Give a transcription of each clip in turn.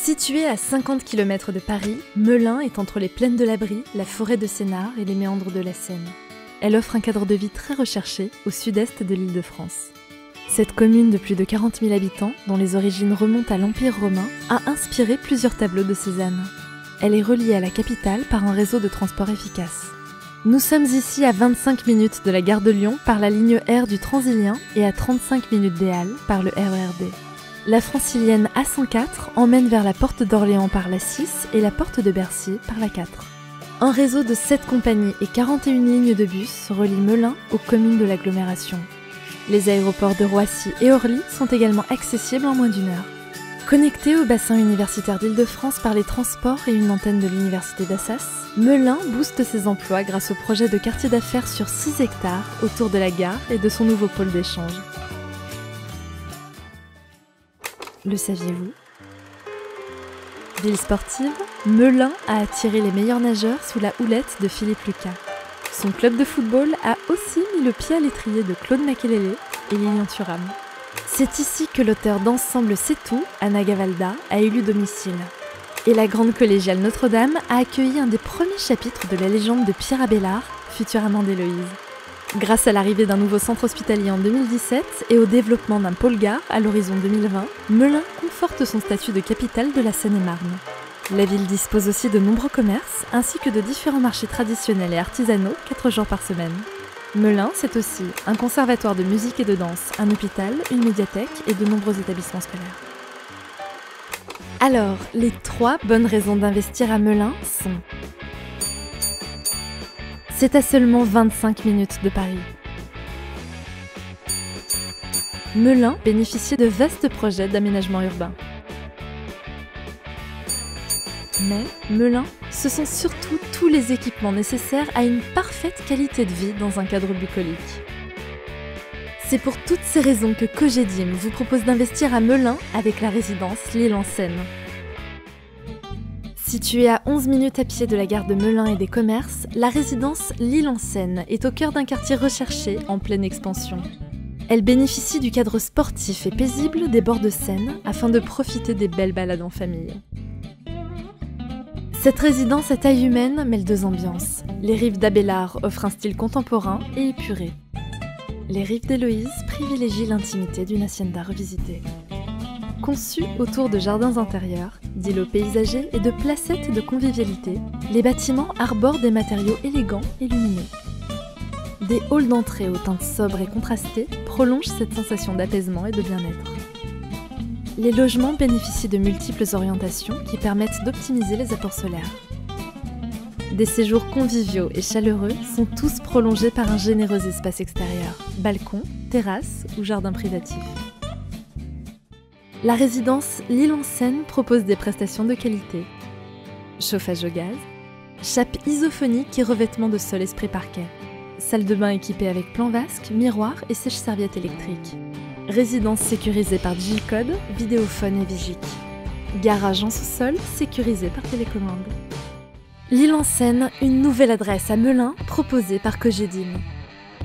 Située à 50 km de Paris, Melun est entre les plaines de la Brie, la forêt de Sénart et les méandres de la Seine. Elle offre un cadre de vie très recherché au sud-est de l'Île-de-France. Cette commune de plus de 40 000 habitants, dont les origines remontent à l'Empire romain, a inspiré plusieurs tableaux de Cézanne. Elle est reliée à la capitale par un réseau de transport efficace. Nous sommes ici à 25 minutes de la gare de Lyon par la ligne R du Transilien et à 35 minutes des Halles par le RER D. La francilienne A104 emmène vers la porte d'Orléans par la 6 et la porte de Bercy par la 4. Un réseau de 7 compagnies et 41 lignes de bus relie Melun aux communes de l'agglomération. Les aéroports de Roissy et Orly sont également accessibles en moins d'1 heure. Connecté au bassin universitaire d'Île-de-France par les transports et une antenne de l'université d'Assas, Melun booste ses emplois grâce au projet de quartier d'affaires sur 6 hectares autour de la gare et de son nouveau pôle d'échange. Le saviez-vous ? Ville sportive, Melun a attiré les meilleurs nageurs sous la houlette de Philippe Lucas. Son club de football a aussi mis le pied à l'étrier de Claude Makélélé et Lilian Thuram. C'est ici que l'auteur d'Ensemble c'est tout, Anna Gavalda, a élu domicile. Et la grande collégiale Notre-Dame a accueilli un des premiers chapitres de la légende de Pierre Abélard, futur amant d'Héloïse. Grâce à l'arrivée d'un nouveau centre hospitalier en 2017 et au développement d'un pôle gare à l'horizon 2020, Melun conforte son statut de capitale de la Seine-et-Marne. La ville dispose aussi de nombreux commerces ainsi que de différents marchés traditionnels et artisanaux 4 jours par semaine. Melun, c'est aussi un conservatoire de musique et de danse, un hôpital, une médiathèque et de nombreux établissements scolaires. Alors, les 3 bonnes raisons d'investir à Melun sont: c'est à seulement 25 minutes de Paris. Melun bénéficie de vastes projets d'aménagement urbain. Mais Melun, ce sont surtout tous les équipements nécessaires à une parfaite qualité de vie dans un cadre bucolique. C'est pour toutes ces raisons que Cogedim vous propose d'investir à Melun avec la résidence L'Île en Seine. Située à 11 minutes à pied de la gare de Melun et des commerces, la résidence L'Île en Seine est au cœur d'un quartier recherché en pleine expansion. Elle bénéficie du cadre sportif et paisible des bords de Seine afin de profiter des belles balades en famille. Cette résidence à taille humaine mêle 2 ambiances. Les rives d'Abélard offrent un style contemporain et épuré. Les rives d'Héloïse privilégient l'intimité d'une hacienda revisitée. Conçus autour de jardins intérieurs, d'îlots paysagers et de placettes de convivialité, les bâtiments arborent des matériaux élégants et lumineux. Des halls d'entrée aux teintes sobres et contrastées prolongent cette sensation d'apaisement et de bien-être. Les logements bénéficient de multiples orientations qui permettent d'optimiser les apports solaires. Des séjours conviviaux et chaleureux sont tous prolongés par un généreux espace extérieur, balcon, terrasse ou jardin privatif. La résidence L'Île en Seine propose des prestations de qualité. Chauffage au gaz, chape isophonique et revêtement de sol esprit parquet, salle de bain équipée avec plan vasque, miroir et sèche-serviette électrique. Résidence sécurisée par Digicode, vidéophone et Vigic. Garage en sous-sol sécurisé par télécommande. L'Île en Seine, une nouvelle adresse à Melun proposée par Cogedim.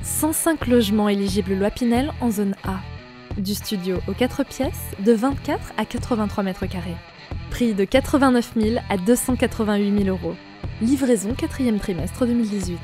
105 logements éligibles loi Pinel en zone A. Du studio aux 4 pièces, de 24 à 83 mètres carrés. Prix de 89 000 à 288 000 €. Livraison 4e trimestre 2018.